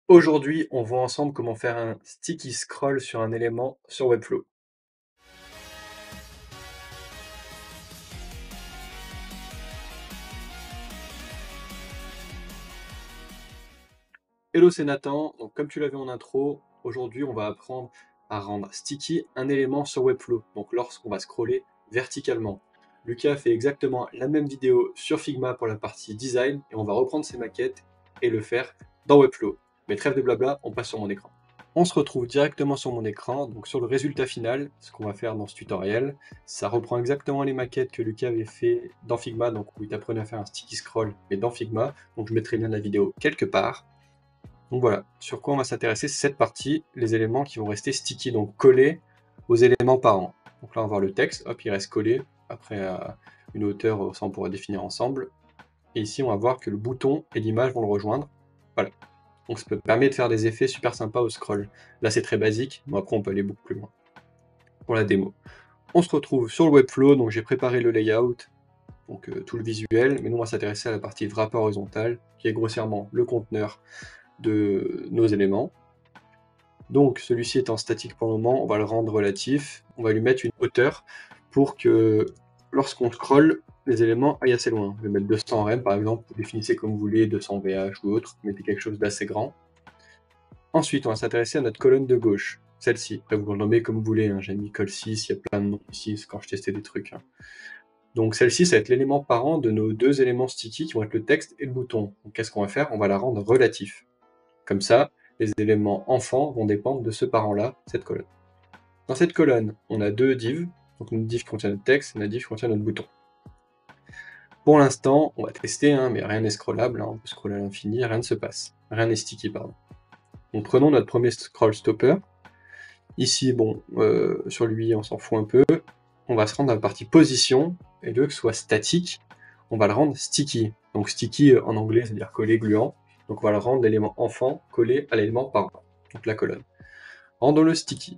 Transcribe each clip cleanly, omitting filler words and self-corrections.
Aujourd'hui, on voit ensemble comment faire un sticky scroll sur un élément sur Webflow. Hello, c'est Nathan. Donc, comme tu l'as vu en intro, aujourd'hui, on va apprendre à rendre sticky un élément sur Webflow. Donc, lorsqu'on va scroller verticalement. Lucas a fait exactement la même vidéo sur Figma pour la partie design et on va reprendre ses maquettes et le faire dans Webflow. Mais trêve de blabla, on passe sur mon écran. On se retrouve directement sur mon écran, donc sur le résultat final, ce qu'on va faire dans ce tutoriel. Ça reprend exactement les maquettes que Lucas avait fait dans Figma, donc où il t'apprenait à faire un sticky scroll, mais dans Figma, donc je mettrai bien la vidéo quelque part. Donc voilà, sur quoi on va s'intéresser, c'est cette partie, les éléments qui vont rester sticky, donc collés aux éléments parents. Donc là on va voir le texte, hop, il reste collé, après à une hauteur, ça on pourra définir ensemble. Et ici on va voir que le bouton et l'image vont le rejoindre. Voilà. Donc ça permet de faire des effets super sympas au scroll. Là c'est très basique, mais après on peut aller beaucoup plus loin pour la démo. On se retrouve sur le Webflow, donc j'ai préparé le layout, donc tout le visuel, mais nous on va s'intéresser à la partie wrapper horizontal, qui est grossièrement le conteneur de nos éléments. Donc celui-ci étant statique pour le moment, on va le rendre relatif, on va lui mettre une hauteur pour que lorsqu'on scrolle, les éléments aillent assez loin. Je vais mettre 200 rem par exemple, vous définissez comme vous voulez, 200 VH ou autre, mettez quelque chose d'assez grand. Ensuite, on va s'intéresser à notre colonne de gauche, celle-ci. Après, vous le nommez comme vous voulez, hein. J'ai mis col 6, il y a plein de noms ici, c'est quand je testais des trucs. Hein. Donc celle-ci, ça va être l'élément parent de nos deux éléments sticky qui vont être le texte et le bouton. Donc qu'est-ce qu'on va faire? On va la rendre relatif. Comme ça, les éléments enfants vont dépendre de ce parent-là, cette colonne. Dans cette colonne, on a deux divs, donc une div qui contient notre texte et une div qui contient notre bouton. Pour l'instant, on va tester, hein, mais rien n'est scrollable, hein, on peut scroller à l'infini, rien ne se passe. Rien n'est sticky, pardon. Donc prenons notre premier scroll stopper. Ici, bon, sur lui, on s'en fout un peu. On va se rendre à la partie position, et lieu que ce soit statique, on va le rendre sticky. Donc sticky en anglais, c'est-à-dire collé, gluant. Donc on va le rendre l'élément enfant collé à l'élément parent, donc la colonne. Rendons-le sticky.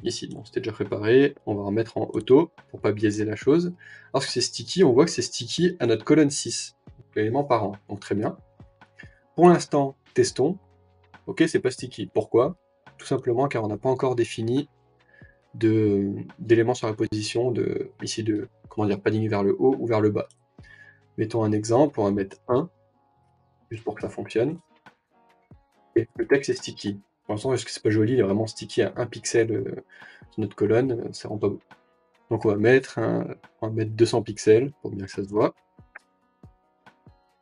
Ici, bon, c'était déjà préparé, on va remettre en auto pour pas biaiser la chose. Lorsque c'est sticky, on voit que c'est sticky à notre colonne 6, l'élément parent, donc très bien. Pour l'instant, testons. Ok, c'est pas sticky. Pourquoi? Tout simplement car on n'a pas encore défini d'éléments sur la position, ici de comment dire, padding vers le haut ou vers le bas. Mettons un exemple, on va mettre 1, juste pour que ça fonctionne. Et le texte est sticky. Pour l'instant, parce que c'est pas joli, il est vraiment sticky à 1 pixel sur notre colonne, ça rend pas beau. Donc on va mettre 200 pixels, pour bien que ça se voit.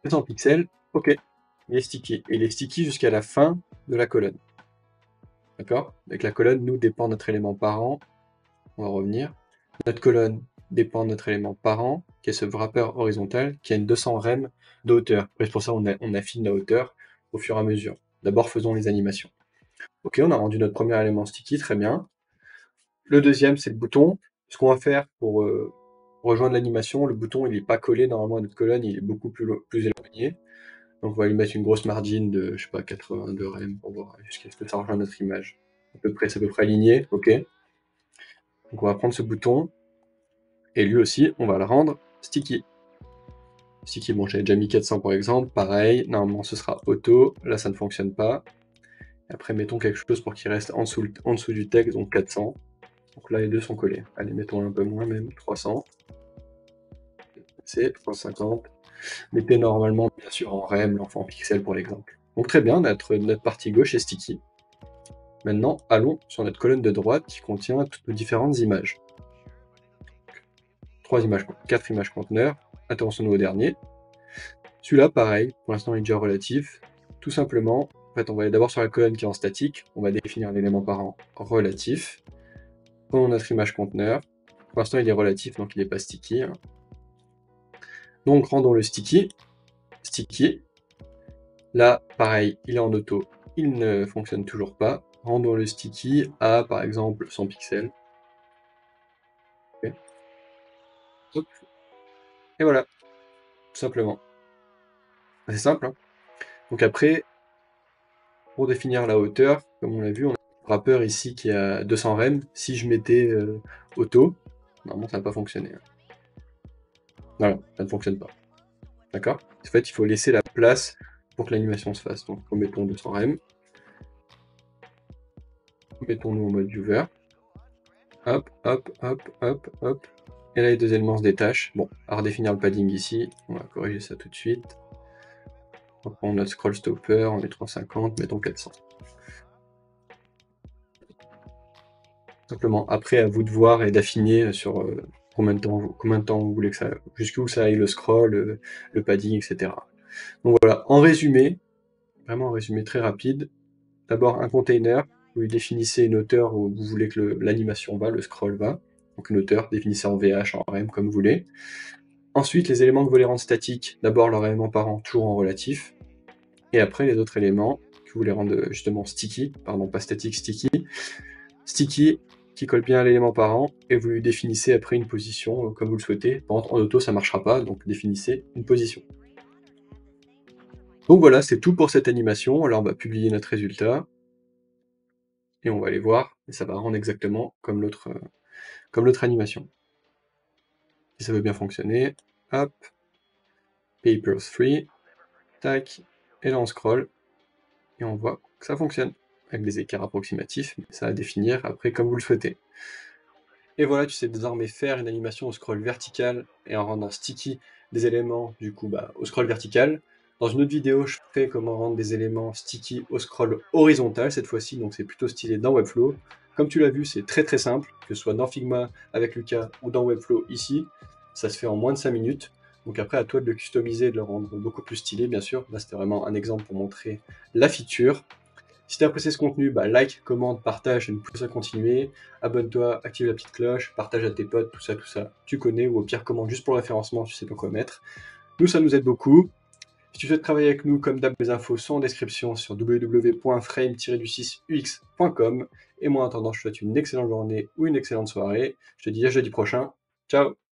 200 pixels, ok, il est sticky. Et il est sticky jusqu'à la fin de la colonne. D'accord? Avec la colonne, nous, dépend notre élément parent. On va revenir. Notre colonne dépend de notre élément parent, qui est ce wrapper horizontal, qui a une 200 rem de hauteur. C'est pour ça qu'on affine la hauteur au fur et à mesure. D'abord, faisons les animations. Ok, on a rendu notre premier élément sticky, très bien. Le deuxième, c'est le bouton. Ce qu'on va faire pour rejoindre l'animation, le bouton, il n'est pas collé normalement à notre colonne, il est beaucoup plus éloigné. Donc on va lui mettre une grosse margin de, je sais pas, 82 rem pour voir jusqu'à ce que ça rejoigne notre image. C'est à peu près aligné, ok. Donc on va prendre ce bouton, et lui aussi, on va le rendre sticky. Sticky, bon, j'avais déjà mis 400 par exemple, pareil, normalement ce sera auto, là ça ne fonctionne pas. Après, mettons quelque chose pour qu'il reste en dessous du texte, donc 400. Donc là, les deux sont collés. Allez, mettons un peu moins même, 300. C'est 350. Mettez normalement, bien sûr, en rem, l'enfant pixel pour l'exemple. Donc très bien, notre partie gauche est sticky. Maintenant, allons sur notre colonne de droite qui contient toutes nos différentes images. 4 images conteneurs. Attention au dernier. Celui-là, pareil, pour l'instant il est déjà relatif. Tout simplement, en fait, on va aller d'abord sur la colonne qui est en statique. On va définir l'élément parent relatif. Prenons notre image conteneur. Pour l'instant, il est relatif, donc il n'est pas sticky. Hein. Donc, rendons le sticky. Sticky. Là, pareil, il est en auto. Il ne fonctionne toujours pas. Rendons le sticky à, par exemple, 100 pixels. Okay. Hop. Et voilà, tout simplement. C'est simple. Hein. Donc après, pour définir la hauteur, comme on l'a vu, on a un wrapper ici qui a 200 rem. Si je mettais auto, normalement ça n'a pas fonctionné. Hein. Voilà, ça ne fonctionne pas. D'accord? En fait, il faut laisser la place pour que l'animation se fasse. Donc, mettons 200 rem. Mettons-nous en mode viewer. Hop, hop, hop, hop, hop. Et là, les deux éléments se détachent. Bon, à redéfinir le padding ici. On va corriger ça tout de suite. On va prendre notre scroll stopper, on met 350, mettons 400. Simplement, après, à vous de voir et d'affiner sur combien de temps vous voulez que ça, jusqu'où ça aille le scroll, le padding, etc. Donc voilà, en résumé, vraiment en résumé très rapide, d'abord un container, vous lui définissez une hauteur où vous voulez que l'animation va, le scroll va, donc une hauteur, définissez en VH, en RM, comme vous voulez. Ensuite, les éléments que vous voulez rendre statiques, d'abord leur élément parent, toujours en relatif, et après les autres éléments que vous voulez rendre justement sticky, pardon, pas statique, sticky, qui colle bien à l'élément parent, et vous lui définissez après une position comme vous le souhaitez. Par contre, en auto, ça ne marchera pas, donc définissez une position. Donc voilà, c'est tout pour cette animation. Alors on va publier notre résultat, et on va aller voir, et ça va rendre exactement comme l'autre animation. Si ça veut bien fonctionner, hop, papers free, tac, et là on scroll, et on voit que ça fonctionne, avec des écarts approximatifs, mais ça va définir après comme vous le souhaitez. Et voilà, tu sais désormais faire une animation au scroll vertical et en rendant sticky des éléments du coup au scroll vertical. Dans une autre vidéo, je ferai comment rendre des éléments sticky au scroll horizontal cette fois-ci, donc c'est plutôt stylé dans Webflow. Comme tu l'as vu, c'est très très simple, que ce soit dans Figma avec Lucas ou dans Webflow ici, ça se fait en moins de 5 minutes. Donc après, à toi de le customiser et de le rendre beaucoup plus stylé, bien sûr. Là, c'était vraiment un exemple pour montrer la feature. Si tu as apprécié ce contenu, like, commente, partage, et nous pousse à continuer. Abonne-toi, active la petite cloche, partage à tes potes, tout ça, tu connais, ou au pire, commente juste pour le référencement, tu sais pas quoi mettre. Nous, ça nous aide beaucoup. Si tu souhaites travailler avec nous, comme d'hab, les infos sont en description sur www.frame-ux.com. Et moi, en attendant, je te souhaite une excellente journée ou une excellente soirée. Je te dis à jeudi prochain. Ciao!